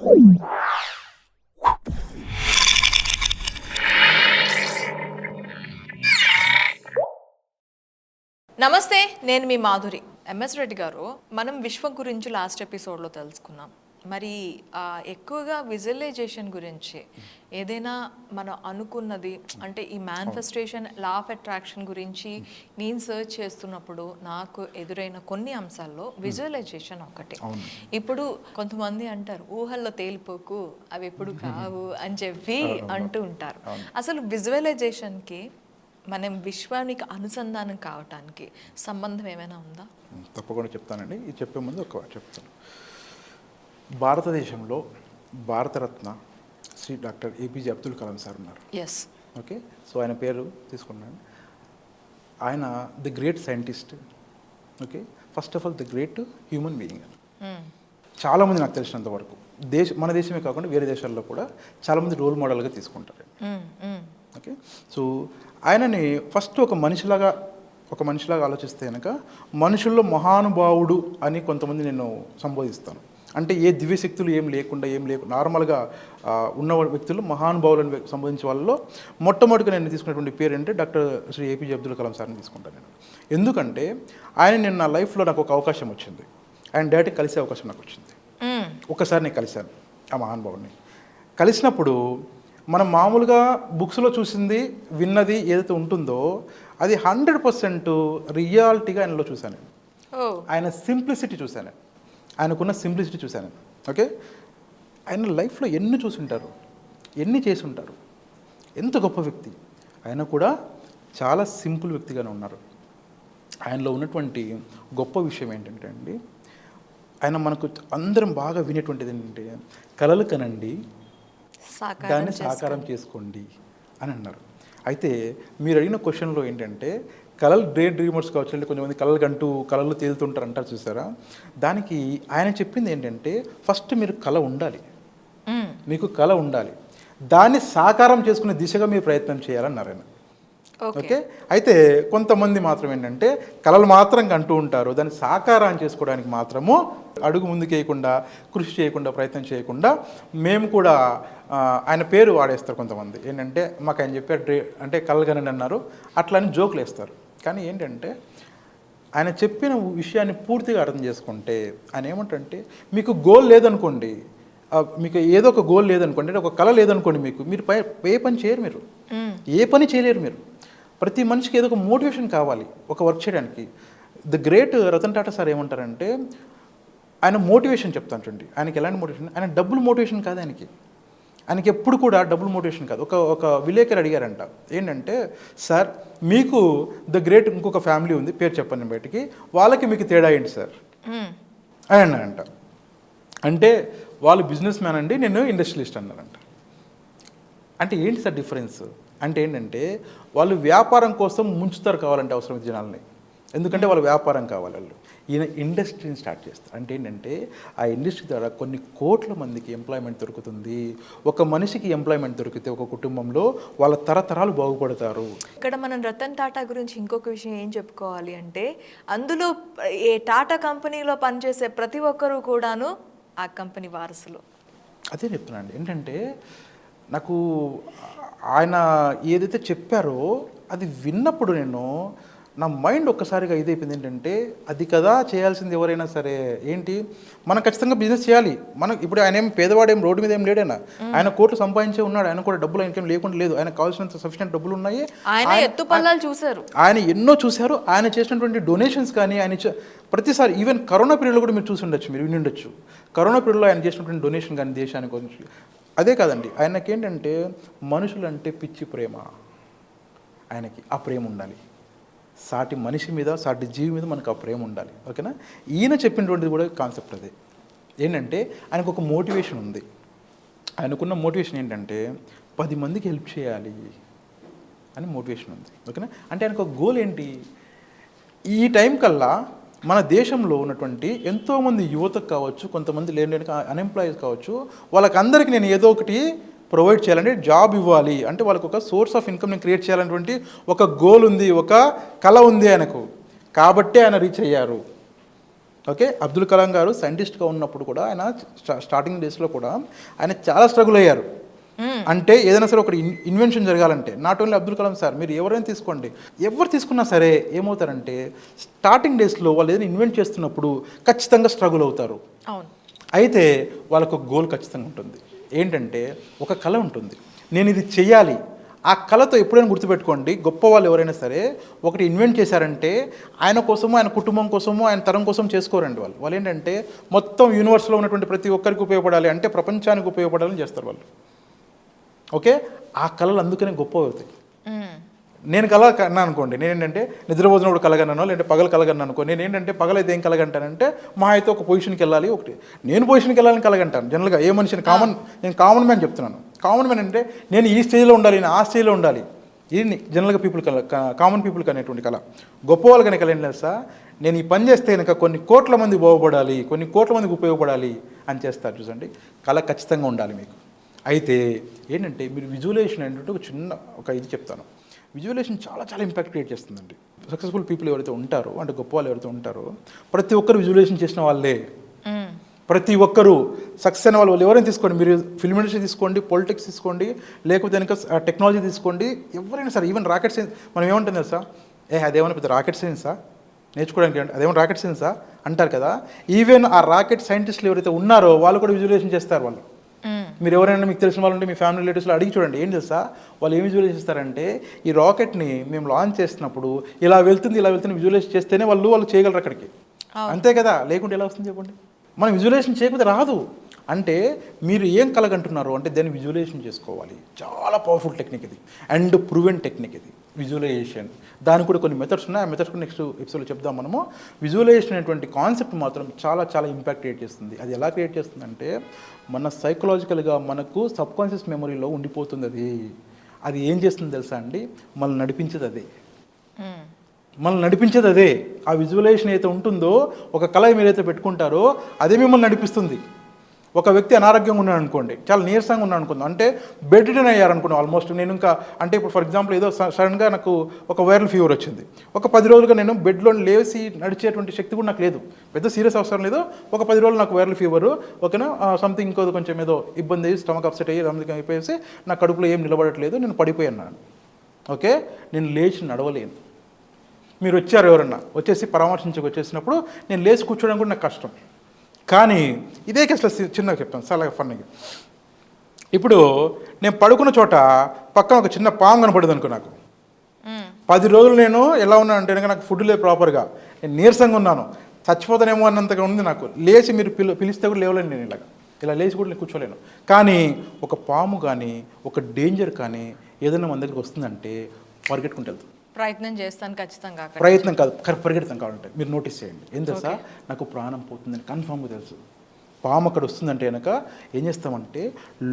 నమస్తే, నేను మీ మాధురి. ఎంఎస్ రెడ్డి గారు, మనం విశ్వం గురించి లాస్ట్ ఎపిసోడ్లో తెలుసుకున్నాం. మరి ఎక్కువగా విజువలైజేషన్ గురించి ఏదైనా మనం అనుకున్నది అంటే ఈ మేనిఫెస్టేషన్, లా ఆఫ్ అట్రాక్షన్ గురించి నేను సర్చ్ చేస్తున్నప్పుడు నాకు ఎదురైన కొన్ని అంశాల్లో విజువలైజేషన్ ఒకటి. ఇప్పుడు కొంతమంది అంటారు ఊహల్లో తేలిపోకు, అవి ఎప్పుడు కావు అని చెప్పి అంటూ ఉంటారు. అసలు విజువలైజేషన్కి మనం విశ్వానికి అనుసంధానం కావటానికి సంబంధం ఏమైనా ఉందా? తప్పకుండా చెప్తానండి. ఇది చెప్పే ముందు ఒక చెప్తాను. భారతదేశంలో Bharat Ratna Shri doctor APJ Abdul Kalam sir ఉన్నారు. ఎస్. ఓకే, సో ఆయన పేరు తీసుకున్నాను. ఆయన the great scientist. Okay, first of all the great human being. చాలామంది నాకు తెలిసినంత వరకు మన దేశమే కాకుండా వేరే దేశాల్లో కూడా చాలామంది రోల్ మోడల్గా తీసుకుంటారు. ఓకే, సో ఆయనని ఫస్ట్ ఒక మనిషిలాగా ఆలోచిస్తే కనుక మనుషుల్లో మహానుభావుడు అని కొంతమంది నేను సంబోధిస్తాను. అంటే ఏ దివ్యశక్తులు ఏం లేకుండా నార్మల్గా ఉన్న వ్యక్తులు మహానుభావులను సంబోధించే వాళ్ళలో మొట్టమొదటిగా నేను తీసుకున్నటువంటి పేరు అంటే డాక్టర్ శ్రీ ఏపీజే అబ్దుల్ కలాం సార్ని తీసుకుంటాను నేను. ఎందుకంటే నేను నా లైఫ్లో నాకు ఒక అవకాశం వచ్చింది, ఆయన డైరెక్ట్ కలిసే అవకాశం నాకు వచ్చింది. ఒకసారి నేను కలిశాను ఆ మహానుభావుడిని. కలిసినప్పుడు మనం మామూలుగా బుక్స్లో చూసింది, విన్నది ఏదైతే ఉంటుందో అది 100% రియాలిటీగా ఆయనలో చూశాను. ఆయన సింప్లిసిటీ చూశాను, ఆయనకున్న సింప్లిసిటీ చూశాను. ఓకే, ఆయన లైఫ్లో ఎన్ని చూసుంటారు, ఎన్ని చేసి ఉంటారు, ఎంత గొప్ప వ్యక్తి. ఆయన కూడా చాలా సింపుల్ వ్యక్తిగానే ఉన్నారు. ఆయనలో ఉన్నటువంటి గొప్ప విషయం ఏంటంటే అండి, ఆయన మనకు అందరం బాగా వినేటువంటిది ఏంటంటే కలలు కనండి, దాన్ని సాకారం చేసుకోండి అని అన్నారు. అయితే మీరు అడిగిన క్వశ్చన్లో ఏంటంటే కళలు డ్రీమర్స్ కావచ్చు, అంటే కొంతమంది కళలు తేలుతుంటారు అంటారు చూసారా. దానికి ఆయన చెప్పింది ఏంటంటే ఫస్ట్ మీరు కళ ఉండాలి, మీకు కళ ఉండాలి, దాన్ని సాకారం చేసుకునే దిశగా మీరు ప్రయత్నం చేయాలన్నారు ఆయన. ఓకే, అయితే కొంతమంది మాత్రం ఏంటంటే కళలు మాత్రం కంటూ ఉంటారు, దాన్ని సాకారం చేసుకోవడానికి మాత్రము అడుగు ముందుకు వేయకుండా, కృషి చేయకుండా, ప్రయత్నం చేయకుండా మేము కూడా ఆయన పేరు వాడేస్తారు కొంతమంది. ఏంటంటే మాకు ఆయన చెప్పారు అంటే కళలు కనండి అన్నారు అట్లా అని జోకులు వేస్తారు. కానీ ఏంటంటే ఆయన చెప్పిన విషయాన్ని పూర్తిగా అర్థం చేసుకుంటే ఆయన ఏమంటారంటే మీకు గోల్ లేదనుకోండి, మీకు ఏదో ఒక గోల్ లేదనుకోండి, ఒక కళ లేదనుకోండి, మీరు ఏ పని చేయరు, మీరు ఏ పని చేయలేరు. మీరు ప్రతి మనిషికి ఏదో ఒక మోటివేషన్ కావాలి ఒక వర్క్ చేయడానికి. The great Ratan Tata sir ఏమంటారంటే ఆయన మోటివేషన్ చెప్తాను చూడండి. ఆయనకి ఎలాంటి మోటివేషన్, ఆయన డబ్బులు మోటివేషన్ కాదు ఆయనకి ఎప్పుడు కూడా డబ్బులు మోటివేషన్ కాదు. ఒక విలేకరు అడిగారంట ఏంటంటే సార్ మీకు ద గ్రేట్ ఇంకొక ఫ్యామిలీ ఉంది, పేరు చెప్పండి బయటికి, వాళ్ళకి మీకు తేడా ఏంటి సార్ అని అన్నారంట. అంటే వాళ్ళు బిజినెస్ మ్యాన్ అండి, నేను ఇండస్ట్రియలిస్ట్ అన్నారంట. అంటే ఏంటి సార్ డిఫరెన్స్ అంటే ఏంటంటే వాళ్ళు వ్యాపారం కోసం ముంచుతారు కావాలంటే అవసరమైన జనాల్ని, ఎందుకంటే వాళ్ళు వ్యాపారం కావాలి. వాళ్ళు ఈయన ఇండస్ట్రీని స్టార్ట్ చేస్తారు. అంటే ఏంటంటే ఆ ఇండస్ట్రీ ద్వారా కొన్ని కోట్ల మందికి ఎంప్లాయ్మెంట్ దొరుకుతుంది. ఒక మనిషికి ఎంప్లాయ్మెంట్ దొరికితే ఒక కుటుంబంలో వాళ్ళ తరతరాలు బాగుపడతారు. ఇక్కడ మనం రతన్ టాటా గురించి ఇంకొక విషయం ఏం చెప్పుకోవాలి అంటే అందులో ఏ టాటా కంపెనీలో పనిచేసే ప్రతి ఒక్కరూ కూడాను ఆ కంపెనీ వారసులు. అదే చెప్తున్నాను ఏంటంటే నాకు ఆయన ఏదైతే చెప్పారో అది విన్నప్పుడు నా మైండ్ ఒక్కసారిగా ఇదైపోయింది. ఏంటంటే అది కదా చేయాల్సింది ఎవరైనా సరే. ఏంటి మనం ఖచ్చితంగా బిజినెస్ చేయాలి. ఇప్పుడు ఆయన ఏం పేదవాడేం రోడ్డు మీద ఏం లేడైనా, ఆయన కోట్లు సంపాదించే ఉన్నాడు, ఆయన కూడా డబ్బులు ఆయనకేం లేకుండా లేదు, ఆయన కావాల్సినంత సఫిషియెంట్ డబ్బులు ఉన్నాయి. ఆయన ఎన్నో చూశారు. ఆయన చేసినటువంటి డొనేషన్స్ కానీ ఆయన ప్రతిసారి ఈవెన్ కరోనా పీరియడ్లో కూడా మీరు చూసి ఉండొచ్చు, మీరు విని ఉండొచ్చు. కరోనా పీరియడ్లో ఆయన చేసినటువంటి డొనేషన్ కానీ దేశానికి గురించి. అదే కాదండి, ఆయనకేంటంటే మనుషులంటే పిచ్చి ప్రేమ. ఆయనకి ఆ ప్రేమ ఉండాలి, సాటి మనిషి మీద, సాటి జీవి మీద మనకు ఆ ప్రేమ ఉండాలి. ఓకేనా, ఈయన చెప్పినటువంటిది కూడా కాన్సెప్ట్ అదే. ఏంటంటే ఆయనకు ఒక మోటివేషన్ ఉంది. ఆయనకున్న మోటివేషన్ ఏంటంటే 10 మందికి హెల్ప్ చేయాలి అని మోటివేషన్ ఉంది. ఓకేనా, అంటే ఆయనకు ఒక గోల్ ఏంటి, ఈ టైం కల్లా మన దేశంలో ఉన్నటువంటి ఎంతోమంది యువతకు కావచ్చు, కొంతమంది లేని అన్ఎంప్లాయీస్ కావచ్చు, వాళ్ళకందరికీ నేను ఏదో ఒకటి ప్రొవైడ్ చేయాలంటే జాబ్ ఇవ్వాలి, అంటే వాళ్ళకు ఒక సోర్స్ ఆఫ్ ఇన్కమ్ని క్రియేట్ చేయాలనేటువంటి ఒక గోల్ ఉంది, ఒక కళ ఉంది ఆయనకు. కాబట్టి ఆయన రీచ్ అయ్యారు. ఓకే, అబ్దుల్ కలాం గారు సైంటిస్ట్గా ఉన్నప్పుడు కూడా ఆయన స్టార్టింగ్ డేస్లో కూడా ఆయన చాలా స్ట్రగుల్ అయ్యారు. అంటే ఏదైనా సరే ఒక ఇన్వెన్షన్ జరగాలంటే not only Abdul Kalam sir, మీరు ఎవరైనా తీసుకోండి, ఎవరు తీసుకున్నా సరే ఏమవుతారంటే స్టార్టింగ్ డేస్లో వాళ్ళు ఏదైనా ఇన్వెంట్ చేస్తున్నప్పుడు ఖచ్చితంగా స్ట్రగుల్ అవుతారు. అవును. అయితే వాళ్ళకు ఒక గోల్ ఖచ్చితంగా ఉంటుంది. ఏంటంటే ఒక కళ ఉంటుంది, నేను ఇది చెయ్యాలి. ఆ కళతో ఎప్పుడైనా గుర్తుపెట్టుకోండి, గొప్ప వాళ్ళు ఎవరైనా సరే ఒకటి ఇన్వెంట్ చేశారంటే ఆయన కోసము, ఆయన కుటుంబం కోసము, ఆయన తరం కోసం చేసుకోరండి. వాళ్ళు ఏంటంటే మొత్తం యూనివర్స్లో ఉన్నటువంటి ప్రతి ఒక్కరికి ఉపయోగపడాలి, అంటే ప్రపంచానికి ఉపయోగపడాలని చేస్తారు వాళ్ళు. ఓకే, ఆ కళలు అందుకనే గొప్ప అవుతాయి. నేను కళ కన్నా అనుకోండి, నేనేంటంటే నిద్రపోతున్నప్పుడు కలగన్నానో లేదంటే పగలు కలగన్నాను అనుకో, నేను ఏంటంటే పగలైతే ఏం కలగంటానంటే మా అయితే ఒక పొజిషన్కి వెళ్ళాలి, ఒకటి నేను పొజిషన్కి వెళ్ళాలని కలగంటాను. జనరల్గా ఏ మనిషిని నేను కామన్ మ్యాన్ చెప్తున్నాను. కామన్ మ్యాన్ అంటే నేను ఈ స్టేజ్లో ఉండాలి, నేను ఆ స్టేజ్లో ఉండాలి. ఇది జనరల్గా పీపుల్ కళ, కామన్ పీపుల్కి అనేటువంటి కళ. గొప్ప వాళ్ళకి కనుక ఏం తెలుసా, నేను ఈ పని చేస్తే కనుక కొన్ని కోట్ల మంది బాగుపడాలి, కొన్ని కోట్ల మందికి ఉపయోగపడాలి అని చేస్తారు. చూసండి, కళ ఖచ్చితంగా ఉండాలి మీకు. అయితే ఏంటంటే మీరు విజువలైజేషన్ ఏంటంటే ఒక ఇది చెప్తాను. విజువలైజేషన్ చాలా చాలా ఇంపాక్ట్ క్రియేట్ చేస్తుందండి. సక్సెస్ఫుల్ పీపుల్ ఎవరైతే ఉంటారో, అంటే గొప్ప వాళ్ళు ఎవరైతే ఉంటారో, ప్రతి ఒక్కరు విజువలైజేషన్ చేసిన వాళ్ళే. ప్రతి ఒక్కరు సక్సెస్ అయిన వాళ్ళు ఎవరైనా తీసుకోండి, మీరు ఫిల్మ్ ఇండస్ట్రీ తీసుకోండి, పొలిటిక్స్ తీసుకోండి, లేకపోతే కనుక టెక్నాలజీ తీసుకోండి, ఎవరైనా సరే, ఈవెన్ రాకెట్ సైన్స్. మనం ఏమంటుంది తెలుసా, అదేమన్నా పెద్ద రాకెట్ సైన్సా నేర్చుకోవడానికి, అదేమన్నా రాకెట్ సైన్సా అంటారు కదా. ఈవెన్ ఆ రాకెట్ సైంటిస్టులు ఎవరైతే ఉన్నారో వాళ్ళు కూడా విజువలైజేషన్ చేస్తారు. వాళ్ళు మీరు ఎవరైనా మీకు తెలిసిన వాళ్ళు ఉంటే మీ ఫ్యామిలీ రిలేటివ్స్లో అడిగి చూడండి, ఏం తెలుసా వాళ్ళు ఏం విజువలైజ్ చేస్తారంటే, ఈ రాకెట్ని మేము లాంచ్ చేస్తున్నప్పుడు ఇలా వెళ్తుంది విజువలైజ్ చేస్తేనే వాళ్ళు చేయగలరు అక్కడికి. అంతే కదా, లేకుంటే ఎలా వస్తుంది చెప్పండి. మనం విజువలైజేషన్ చేయకపోతే రాదు. అంటే మీరు ఏం కలగంటున్నారు అంటే దాన్ని విజువలైజేషన్ చేసుకోవాలి. చాలా పవర్ఫుల్ టెక్నిక్ ఇది, అండ్ ప్రూవెన్ టెక్నిక్ ఇది విజువలైజేషన్. దానికి కూడా కొన్ని మెథడ్స్ ఉన్నాయి, ఆ మెథడ్స్ కూడా నెక్స్ట్ ఎపిసోడ్లో చెప్దాం మనము. విజువలైజేషన్ అనేటువంటి కాన్సెప్ట్ మాత్రం చాలా చాలా ఇంపాక్ట్ క్రియేట్ చేస్తుంది. అది ఎలా క్రియేట్ చేస్తుందంటే మన సైకలాజికల్గా మనకు సబ్కాన్షియస్ మెమరీలో ఉండిపోతుంది. అది ఏం చేస్తుంది తెలుసా అండి, మనల్ని నడిపించేది అదే. ఆ విజువలైజేషన్ అయితే ఉంటుందో, ఒక కళ మీరైతే పెట్టుకుంటారో అదే మిమ్మల్ని నడిపిస్తుంది. ఒక వ్యక్తి అనారోగ్యంగా ఉన్నాడు అనుకోండి, చాలా నీరసంగా ఉన్నాడు అనుకుందాం, అంటే బెడ్ రిటర్న్ అయ్యారనుకున్నాం ఆల్మోస్ట్. నేను ఇంకా అంటే ఇప్పుడు ఫర్ ఎగ్జాంపుల్ ఏదో సడన్గా నాకు ఒక వైరల్ ఫీవర్ వచ్చింది, ఒక 10 రోజులుగా నేను బెడ్లో లేచి నడిచేటువంటి శక్తి కూడా నాకు లేదు, పెద్ద సీరియస్ అవసరం లేదు, ఒక 10 రోజులు నాకు వైరల్ ఫీవర్, ఓకేనా, సంథింగ్ ఇంకో కొంచెం ఏదో ఇబ్బంది అయ్యి స్టమక్ అప్సెట్ అయ్యి సంథింగ్ అయిపోయేసి నా కడుపులో ఏం నిలబడట్లేదు, నేను పడిపోయాను. ఓకే, నేను లేచి నడవలేను. మీరు వచ్చారు ఎవరన్నా వచ్చేసి పరామర్శించకు వచ్చేసినప్పుడు నేను లేచి కూర్చోవడం కూడా నాకు కష్టం. కానీ ఇదే కేసులో చిన్నగా చెప్తాను, చాలా ఫన్నీగా. ఇప్పుడు నేను పడుకున్న చోట పక్కన ఒక చిన్న పాము కనపడదు అనుకో, నాకు 10 రోజులు నేను ఎలా ఉన్నాను అంటే కనుక నాకు ఫుడ్ లేదు ప్రాపర్గా, నేను నీరసంగా ఉన్నాను, చచ్చిపోతానేమో అన్నంతగా ఉంది నాకు. లేచి మీరు పిలిస్తే కూడా లేవలేను, నేను ఇలా లేచి కూడా నేను కూర్చోలేను. కానీ ఒక పాము కానీ ఒక డేంజర్ కానీ ఏదైనా మన దగ్గరికి వస్తుందంటే పరిగెట్టుకుంటూ వెళ్తాం. ప్రయత్నం చేస్తాను ఖచ్చితంగా. ప్రయత్నం కాదు, పరిగెడతాం. కావాలంటే మీరు నోటీస్ చేయండి, ఏం తెలుసా, నాకు ప్రాణం పోతుందని కన్ఫామ్గా తెలుసు. పాము అక్కడ వస్తుందంటే కనుక ఏం చేస్తామంటే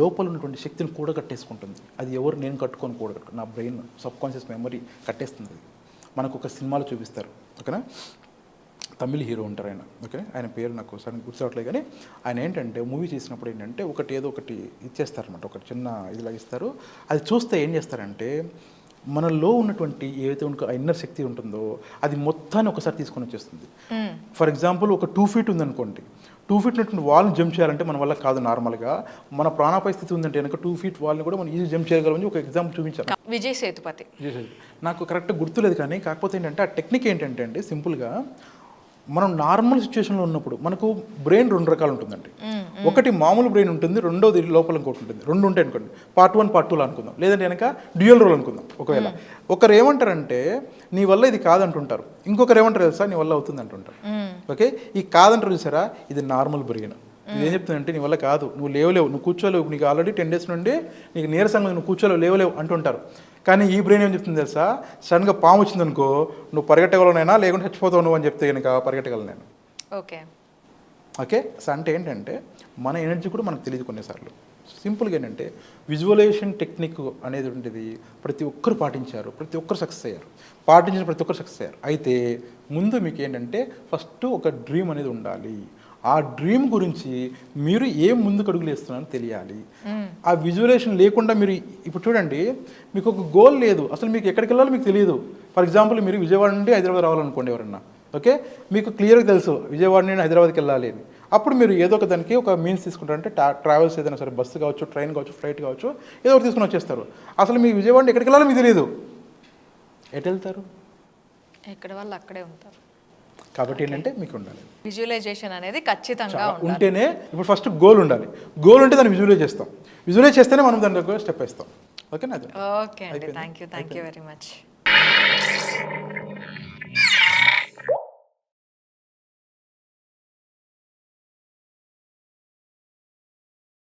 లోపల ఉన్నటువంటి శక్తిని కూడగట్టేసుకుంటుంది. అది ఎవరు నేను కూడగట్టు, నా బ్రెయిన్ సబ్కాన్షియస్ మెమరీ కట్టేస్తుంది. మనకు ఒక సినిమాలో చూపిస్తారు, ఓకేనా, తమిళ్ హీరో ఉంటారు ఆయన, ఓకే, ఆయన పేరు నాకు సడన్ గుర్తురావట్లేదు. కానీ ఆయన ఏంటంటే మూవీ చేసినప్పుడు ఏంటంటే ఏదో ఒకటి ఇచ్చేస్తారనమాట, ఒక చిన్న ఇదిలా ఇస్తారు. అది చూస్తే ఏం చేస్తారంటే మనలో ఉన్నటువంటి ఏదైతే ఇన్నర్ శక్తి ఉంటుందో అది మొత్తాన్ని ఒకసారి తీసుకొని వచ్చేస్తుంది. ఫర్ ఎగ్జాంపుల్ ఒక 2 feet ఉందనుకోండి, 2 feet ఉన్నటువంటి వాల్ని జంప్ చేయాలంటే మన వల్ల కాదు. నార్మల్గా మన ప్రాణాపాయ స్థితి ఉందంటే కనుక 2 feet వాల్ని కూడా మనం ఈజీ జంప్ చేయగలమని ఒక ఎగ్జాంపుల్ చూపించాను. విజయ్ సేతుపతి. నాకు కరెక్ట్గా గుర్తులేదు, కానీ కాకపోతే ఏంటంటే ఆ టెక్నిక్ ఏంటంటే అండి సింపుల్గా, మనం నార్మల్ సిచ్యువేషన్లో ఉన్నప్పుడు మనకు బ్రెయిన్ 2 రకాలు ఉంటుందండి. ఒకటి మామూలు బ్రెయిన్ ఉంటుంది, రెండోది లోపల ఇంకోటి ఉంటుంది. 2 ఉంటాయి అనుకోండి, పార్ట్ 1 పార్ట్ 2 అనుకుందాం, లేదంటే కనుక డ్యూయల్ రోల్ అనుకుందాం. ఒకవేళ ఒకరు ఏమంటారంటే నీ వల్ల ఇది కాదంటుంటారు, ఇంకొకరు ఏమంటారు తెలుసా నీ వల్ల అవుతుంది అంటుంటారు. ఓకే, ఈ కాదంటారు చూసారా, ఇది నార్మల్ బ్రెయిన్. ఇది ఏం చెప్తుందంటే నీ వల్ల కాదు, నువ్వు లేవలేవు, నువ్వు కూర్చోలేవు, నీకు ఆల్రెడీ 10 days నుండి నీకు నీరసంగా నువ్వు కూర్చోలేవు, లేవలేవు అంటుంటారు. కానీ ఈ బ్రెయిన్ ఏం చెప్తుంది తెలుసా, సడన్గా పాము వచ్చిందనుకో, నువ్వు పరిగెట్టగలనైనా లేకుంటే చచ్చిపోతావు నువ్వు అని చెప్తే కనుక పరిగెట్టగలను నేను. ఓకే, అంటే ఏంటంటే మన ఎనర్జీ కూడా మనకు తెలియదు కొన్నిసార్లు. సింపుల్గా ఏంటంటే విజువలైజేషన్ టెక్నిక్ అనేది ఉంటుంది, ప్రతి ఒక్కరు పాటించారు, ప్రతి ఒక్కరు సక్సెస్ అయ్యారు, పాటించిన ప్రతి ఒక్కరు సక్సెస్ అయ్యారు. అయితే ముందు మీకు ఏంటంటే ఫస్ట్ ఒక డ్రీమ్ అనేది ఉండాలి. ఆ డ్రీమ్ గురించి మీరు ఏం ముందుకు అడుగులు వేస్తున్నారో తెలియాలి. ఆ విజువలైజేషన్ లేకుండా మీరు ఇప్పుడు చూడండి, మీకు ఒక గోల్ లేదు, అసలు మీకు ఎక్కడికి వెళ్ళాలో మీకు తెలియదు. ఫర్ ఎగ్జాంపుల్ మీరు విజయవాడ నుండి హైదరాబాద్ రావాలనుకోండి, ఎవరన్నా ఓకే, మీకు క్లియర్గా తెలుసు విజయవాడ నుండి హైదరాబాద్కి వెళ్ళాలి అని. అప్పుడు మీరు ఏదో ఒక దానికి ఒక మీన్స్ తీసుకుంటారంటే ట్రావెల్స్ ఏదైనా సరే, బస్సు కావచ్చు, ట్రైన్ కావచ్చు, ఫ్లైట్ కావచ్చు, ఏదో ఒకటి తీసుకుని వచ్చేస్తారు. అసలు మీ విజయవాడ ఎక్కడికి వెళ్ళాలో మీకు తెలియదు, ఎటు వెళ్తారు? ఎక్కడ వాళ్ళు అక్కడే ఉంటారు. కాబట్టి ఏంటంటే మీకు ఉండాలి విజువలైజేషన్ అనేది ఖచ్చితంగా ఉండాలి. ఉంటేనే. ఇప్పుడు ఫస్ట్ గోల్ ఉండాలి. గోల్ ఉంటే దాన్ని విజువలైజ్ చేస్తాం. విజువలైజ్ చేస్తేనే మనం దాని దగ్గర స్టెప్ వేస్తాం. ఓకేనా? ఓకే అండి, థ్యాంక్ యూ వెరీ మచ్.